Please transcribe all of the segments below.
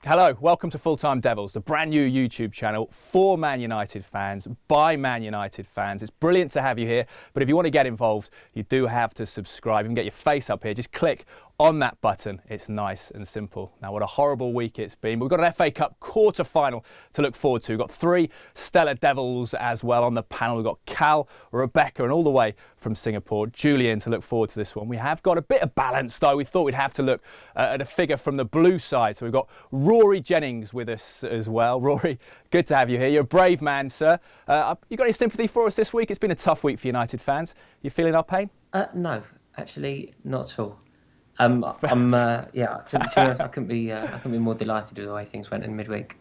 Hello, welcome to Full Time Devils, the brand new YouTube channel for Man United fans, by Man United fans. It's brilliant to have you here, but if you want to get involved, you do have to subscribe. You can get your face up here, just click on that button. It's nice and simple. Now, what a horrible week it's been. We've got an FA Cup quarter-final to look forward to. We've got three stellar Devils as well on the panel. We've got Cal, Rebecca, and all the way from Singapore, Julian, to look forward to this one. We have got a bit of balance, though. We thought we'd have to look at a figure from the blue side. So we've got Rory Jennings with us as well. Rory, good to have you here. You're a brave man, sir. You got any sympathy for us this week? It's been a tough week for United fans. You feeling our pain? No, actually, not at all. Yeah, to be honest, I couldn't be more delighted with the way things went in midweek.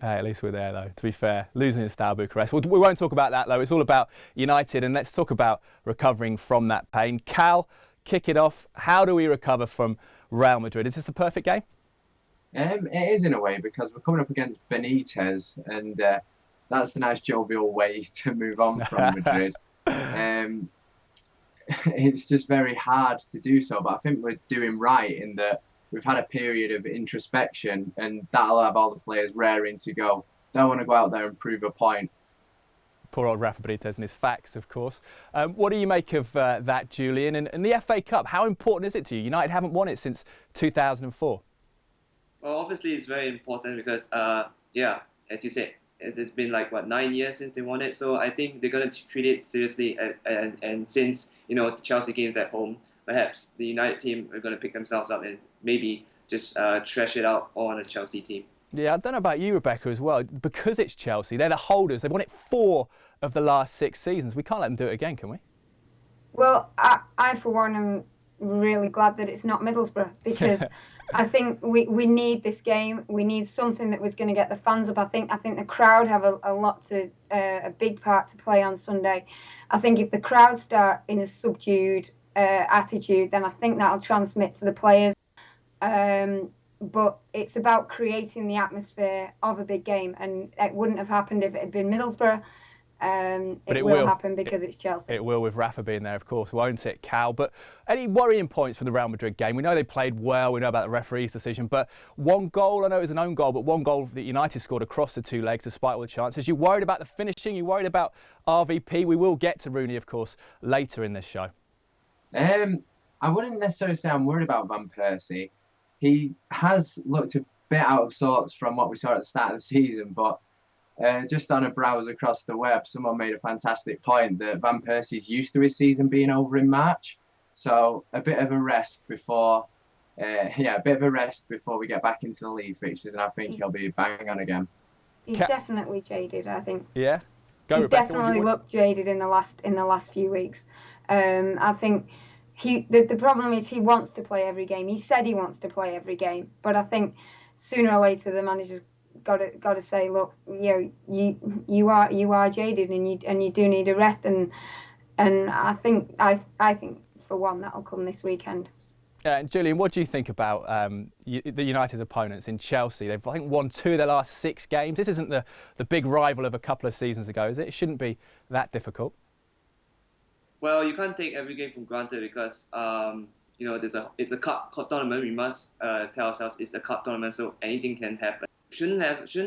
At least we're there, though, to be fair. Losing in Steaua Bucharest. We won't talk about that, though. It's all about United, and let's talk about recovering from that pain. Cal, kick it off. How do we recover from Real Madrid? Is this the perfect game? It is in a way, because we're coming up against Benitez, and that's a nice jovial way to move on from Madrid. It's just very hard to do so, but I think we're doing right in that we've had a period of introspection, and that'll have all the players raring to go. They want to go out there and prove a point. Poor old Rafa Benitez and his facts, of course. What do you make of that, Julian? And the FA Cup, how important is it to you? United haven't won it since 2004. Well, obviously it's very important because, yeah, as you said, it's been like, 9 years since they won it. So I think they're going to treat it seriously. And since, the Chelsea game's at home, perhaps the United team are going to pick themselves up and maybe just trash it out on a Chelsea team. Yeah, I don't know about you, Rebecca, as well. Because it's Chelsea, they're the holders. They've won it 4 of the last 6 seasons. We can't let them do it again, can we? Well, I for one, am really glad that it's not Middlesbrough, because I think we need this game. We need something that was going to get the fans up. I think the crowd have a big part to play on Sunday. I think if the crowd start in a subdued attitude, then I think that'll transmit to the players. But it's about creating the atmosphere of a big game, and it wouldn't have happened if it had been Middlesbrough. It will happen because it's Chelsea. It will, with Rafa being there, of course, won't it, Cal? But any worrying points from the Real Madrid game? We know they played well. We know about the referee's decision. But one goal, I know it was an own goal, but one goal that United scored across the 2 legs despite all the chances. You worried about the finishing? You worried about RVP? We will get to Rooney, of course, later in this show. I wouldn't necessarily say I'm worried about Van Persie. He has looked a bit out of sorts from what we saw at the start of the season, but just on a browse across the web, someone made a fantastic point that Van Persie's used to his season being over in March. So a bit of a rest before, we get back into the league fixtures, and I think he'll be bang on again. He's definitely jaded, I think. Yeah, he's Rebecca, definitely looked jaded in the last few weeks. I think the problem is he wants to play every game. He said he wants to play every game, but I think sooner or later the manager's got to say, look, you are jaded, and you do need a rest, and I think for one that'll come this weekend. Julian, what do you think about the United's opponents in Chelsea? They've, I think, won 2 of their last 6 games. This isn't the big rival of a couple of seasons ago, is it? It shouldn't be that Well, you can't take every game for granted because it's a cup tournament. We must tell ourselves it's a cup tournament, so anything can happen. Should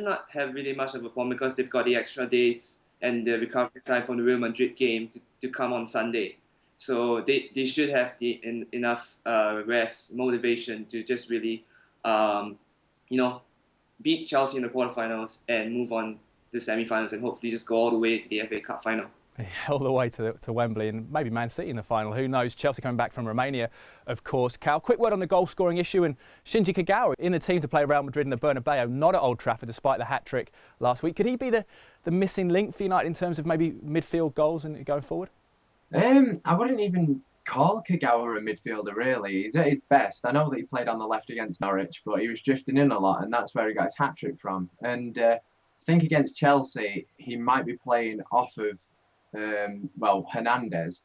not have really much of a problem because they've got the extra days and the recovery time from the Real Madrid game to come on Sunday. So they should have enough rest, motivation to just really, beat Chelsea in the quarterfinals and move on to the semi-finals and hopefully just go all the way to the FA Cup final. All the way to Wembley, and maybe Man City in the final. Who knows? Chelsea coming back from Romania, of course. Cal, quick word on the goal-scoring issue, and Shinji Kagawa in the team to play Real Madrid in the Bernabeu, not at Old Trafford despite the hat-trick last week. Could he be the missing link for United in terms of maybe midfield goals and going forward? I wouldn't even call Kagawa a midfielder, really. He's at his best. I know that he played on the left against Norwich, but he was drifting in a lot, and that's where he got his hat-trick from. And I think against Chelsea, he might be playing off of Hernandez,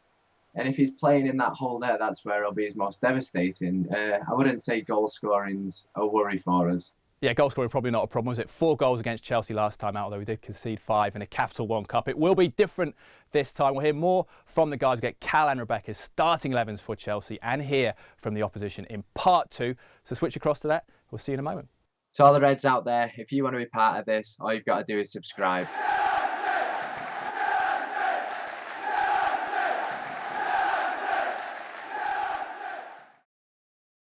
and if he's playing in that hole there, that's where it'll be his most devastating. I wouldn't say goal scoring's a worry for us. Yeah, goal scoring probably not a problem, was it? 4 goals against Chelsea last time out, although we did concede 5 in a Capital One Cup. It will be different this time. We'll hear more from the guys. We'll get Cal and Rebecca's starting 11s for Chelsea and hear from the opposition in part 2. So switch across to that. We'll see you in a moment. To all the Reds out there, if you want to be part of this, all you've got to do is subscribe.